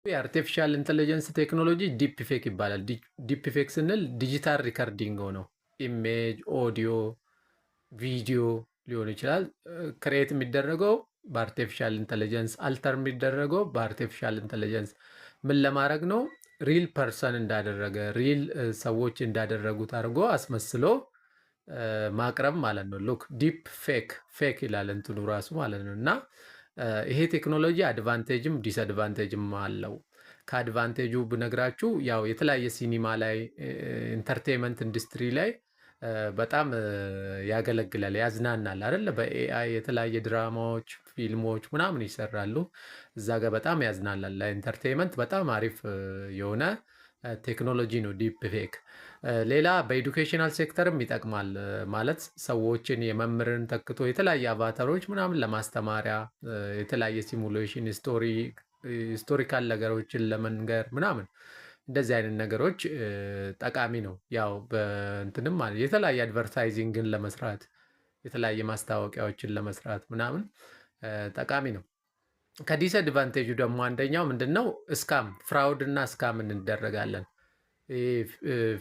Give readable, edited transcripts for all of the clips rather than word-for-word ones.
የአርቲፊሻል ኢንተለጀንስ ቴክኖሎጂ ዲፕ ፌክ ይባላል። ዲፕ ፌክ ስንል ዲጂታል ሪከርዲንግ ነው። ኢሜጅ፣ ኦዲዮ፣ ቪዲዮ ሊሆን ይችላል። ክሬት የሚደረገው በአርቲፊሻል ኢንተለጀንስ፣ አልተር የሚደረገው በአርቲፊሻል ኢንተለጀንስ። ምን ለማድረግ ነው? ሪል ፐርሰን እንዳደረገ ሪል ሰዎች እንዳደረጉት አድርጎ አስመስሎ ማቅረብ ማለት ነው። ሉክ ዲፕ ፌክ ፌክ ይላል እንትኑ ራሱ ማለት ነው። እና ይሄ ቴክኖሎጂ አድቫንቴጅም ዲስአድቫንቴጅም አለው። ከአድቫንቴጁ ብነግራችሁ ያው የተለያየ ሲኒማ ላይ ኢንተርቴንመንት ኢንዱስትሪ ላይ በጣም ያገለግላል፣ ያዝናናል አይደለ? በኤአይ የተለያየ ድራማዎች፣ ፊልሞች ምናምን ይሰራሉ። እዛ ጋር በጣም ያዝናናል። ለኢንተርቴንመንት በጣም አሪፍ የሆነ ቴክኖሎጂ ነው ዲፕ ፌክ። ሌላ በኤዱኬሽናል ሴክተርም ይጠቅማል። ማለት ሰዎችን የመምህርን ተክቶ የተለያየ አቫታሮች ምናምን ለማስተማሪያ የተለያየ ሲሙሌሽን ሂስቶሪካል ነገሮችን ለመንገር ምናምን እንደዚህ አይነት ነገሮች ጠቃሚ ነው። ያው በእንትንም ማለት የተለያየ አድቨርታይዚንግን ለመስራት የተለያየ ማስታወቂያዎችን ለመስራት ምናምን ጠቃሚ ነው። ከዲስአድቫንቴጁ ደግሞ አንደኛው ምንድን ነው? እስካም ፍራውድ እና እስካም እንደረጋለን።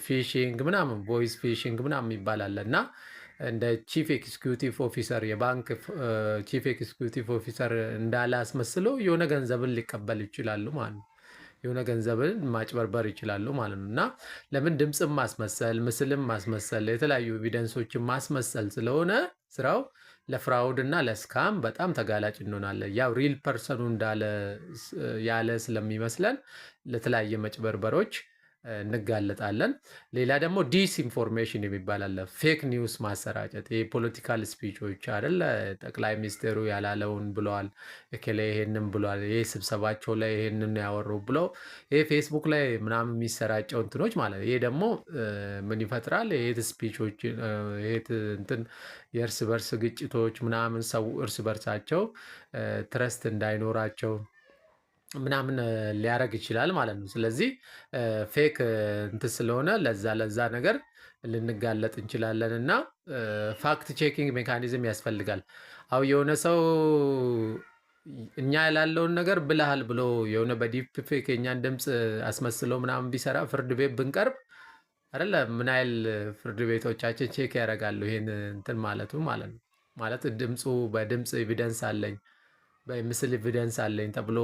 ፊሽንግ ምናምን ቮይስ ፊሽንግ ምናምን ይባላል እና እንደ ቺፍ ኤክስኪዩቲቭ ኦፊሰር የባንክ ቺፍ ኤክስኪዩቲቭ ኦፊሰር እንዳለ አስመስለው የሆነ ገንዘብን ሊቀበል ይችላሉ ማለት ነው። የሆነ ገንዘብን ማጭበርበር ይችላሉ ማለት ነው። እና ለምን ድምፅም ማስመሰል ምስልም ማስመሰል የተለያዩ ኤቪደንሶችን ማስመሰል ስለሆነ ስራው ለፍራውድ እና ለስካም በጣም ተጋላጭ እንሆናለን። ያው ሪል ፐርሰኑ እንዳለ ያለ ስለሚመስለን ለተለያየ መጭበርበሮች እንጋለጣለን። ሌላ ደግሞ ዲስኢንፎርሜሽን የሚባል አለ። ፌክ ኒውስ ማሰራጨት የፖለቲካል ስፒቾች አይደለ? ጠቅላይ ሚኒስትሩ ያላለውን ብለዋል፣ እከሌ ይሄንን ብለዋል፣ ይሄ ስብሰባቸው ላይ ይሄንን ያወሩ ብለው ይሄ ፌስቡክ ላይ ምናምን የሚሰራጨው እንትኖች ማለት ይሄ ደግሞ ምን ይፈጥራል? የሄት ስፒቾች ሄት እንትን የእርስ በርስ ግጭቶች ምናምን ሰው እርስ በርሳቸው ትረስት እንዳይኖራቸው ምናምን ሊያደርግ ይችላል ማለት ነው። ስለዚህ ፌክ እንትን ስለሆነ ለዛ ነገር ልንጋለጥ እንችላለን እና ፋክት ቼኪንግ ሜካኒዝም ያስፈልጋል። አው የሆነ ሰው እኛ ያላለውን ነገር ብልሃል ብሎ የሆነ በዲፕ ፌክ የኛን ድምፅ አስመስሎ ምናምን ቢሰራ ፍርድ ቤት ብንቀርብ አይደለ ምን ያህል ፍርድ ቤቶቻችን ቼክ ያደርጋሉ ይሄን እንትን ማለቱ ማለት ነው። ማለት ድምፁ በድምፅ ኤቪደንስ አለኝ በምስል ኤቪደንስ አለኝ ተብሎ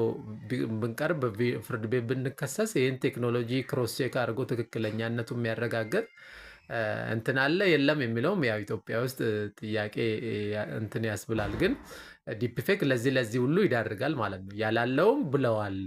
ብንቀርብ ፍርድ ቤት ብንከሰስ ይህን ቴክኖሎጂ ክሮስ ቼክ አድርጎ ትክክለኛነቱ የሚያረጋግጥ እንትን አለ የለም የሚለውም ያው ኢትዮጵያ ውስጥ ጥያቄ እንትን ያስብላል። ግን ዲፕፌክ ለዚህ ሁሉ ይዳርጋል ማለት ነው። ያላለውም ብለዋል